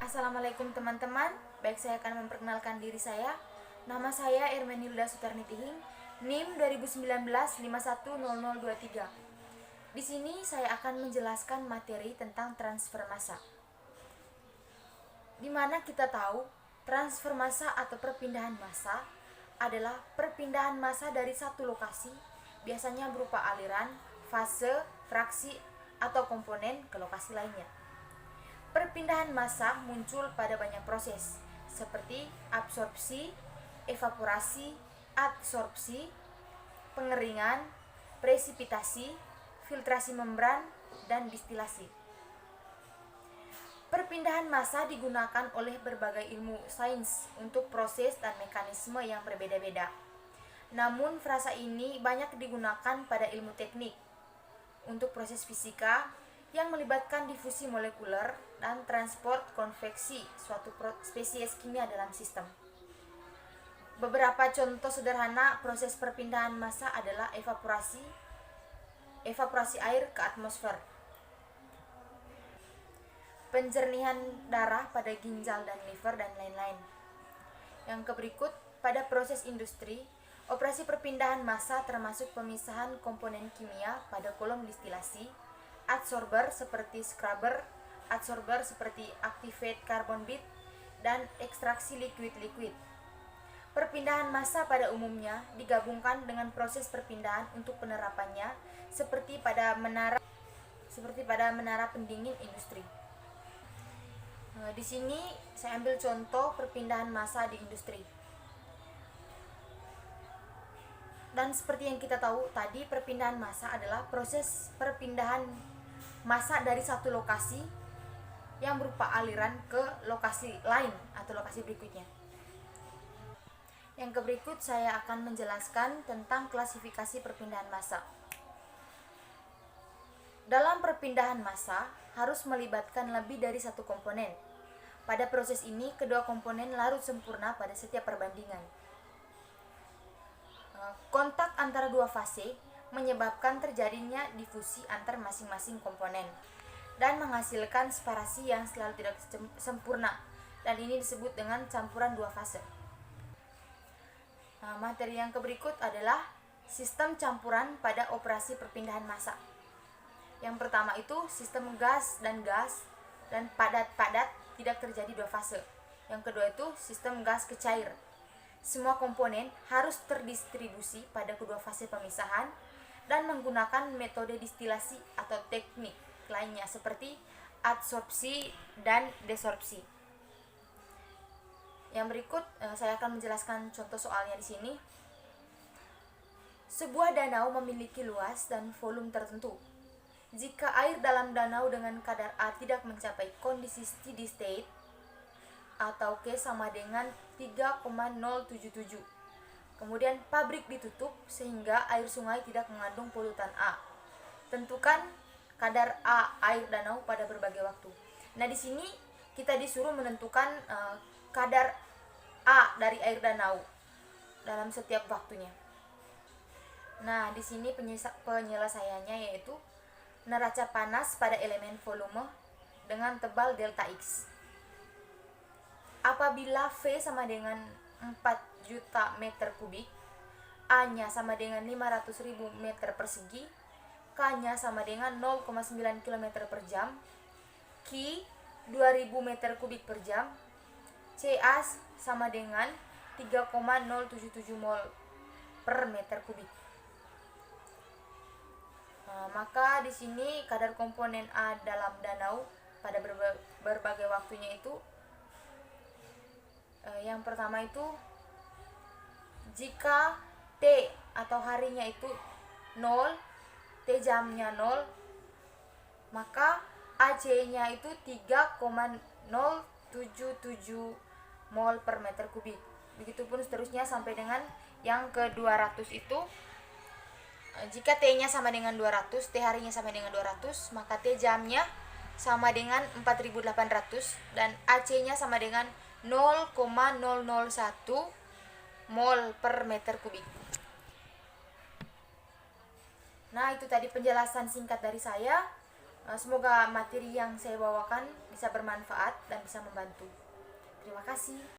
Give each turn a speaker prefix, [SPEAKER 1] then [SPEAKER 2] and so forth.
[SPEAKER 1] Assalamualaikum teman-teman. Baik, saya akan memperkenalkan diri saya. Nama saya Ermenilda Sutarnitihing, NIM 2019 510023. Di sini saya akan menjelaskan materi tentang transfer massa. Di mana kita tahu transfer massa atau perpindahan massa adalah perpindahan massa dari satu lokasi, biasanya berupa aliran, fase, fraksi, atau komponen ke lokasi lainnya. Perpindahan massa muncul pada banyak proses, seperti absorpsi, evaporasi, adsorpsi, pengeringan, presipitasi, filtrasi membran, dan distilasi. Perpindahan massa digunakan oleh berbagai ilmu sains untuk proses dan mekanisme yang berbeda-beda. Namun frasa ini banyak digunakan pada ilmu teknik untuk proses fisika yang melibatkan difusi molekuler dan transport konveksi suatu spesies kimia dalam sistem. Beberapa contoh sederhana proses perpindahan massa adalah evaporasi air ke atmosfer, penjernihan darah pada ginjal dan liver, dan lain-lain. Yang berikut, pada proses industri, operasi perpindahan massa termasuk pemisahan komponen kimia pada kolom distilasi, adsorber seperti scrubber, adsorber seperti activate carbon bead, dan ekstraksi liquid-liquid. Perpindahan massa pada umumnya digabungkan dengan proses perpindahan untuk penerapannya seperti pada menara pendingin industri. Di sini saya ambil contoh perpindahan massa di industri. Dan seperti yang kita tahu tadi, perpindahan massa adalah proses perpindahan massa dari satu lokasi yang berupa aliran ke lokasi lain atau lokasi berikutnya. Yang berikut saya akan menjelaskan tentang klasifikasi perpindahan massa. Dalam perpindahan massa harus melibatkan lebih dari satu komponen. Pada proses ini, kedua komponen larut sempurna pada setiap perbandingan. Kontak antara dua fase menyebabkan terjadinya difusi antar masing-masing komponen dan menghasilkan separasi yang selalu tidak sempurna, dan ini disebut dengan campuran dua fase. Materi yang berikut adalah sistem campuran pada operasi perpindahan massa. Yang pertama itu sistem gas dan padat-padat, tidak terjadi dua fase. Yang kedua itu sistem gas ke cair. Semua komponen harus terdistribusi pada kedua fase pemisahan dan menggunakan metode distilasi atau teknik lainnya seperti adsorpsi dan desorpsi. Yang berikut saya akan menjelaskan contoh soalnya di sini. Sebuah danau memiliki luas dan volume tertentu. Jika air dalam danau dengan kadar A tidak mencapai kondisi steady state atau K sama dengan 3,077, kemudian pabrik ditutup sehingga air sungai tidak mengandung polutan A. Tentukan kadar A air danau pada berbagai waktu. Nah, di sini kita disuruh menentukan kadar A dari air danau dalam setiap waktunya. Nah, di sini penyelesaiannya yaitu neraca panas pada elemen volume dengan tebal delta X. Apabila V sama dengan 4 juta meter kubik, A-nya sama dengan 500.000 meter persegi, K-nya sama dengan 0,9 km per jam, Q 2000 meter kubik per jam, Ca sama dengan 3,077 mol per meter kubik. Maka di sini kadar komponen A dalam danau pada berbagai waktunya itu yang pertama itu jika T atau harinya itu 0, T jamnya 0, maka AC-nya itu 3,077 mol per meter kubik. Begitupun seterusnya sampai dengan yang ke 200 itu jika T-nya sama dengan 200, T harinya sama dengan 200, maka T jamnya sama dengan 4800 dan AC-nya sama dengan 0,001 mol per meter kubik. Nah, itu tadi penjelasan singkat dari saya. Semoga materi yang saya bawakan bisa bermanfaat dan bisa membantu. Terima kasih.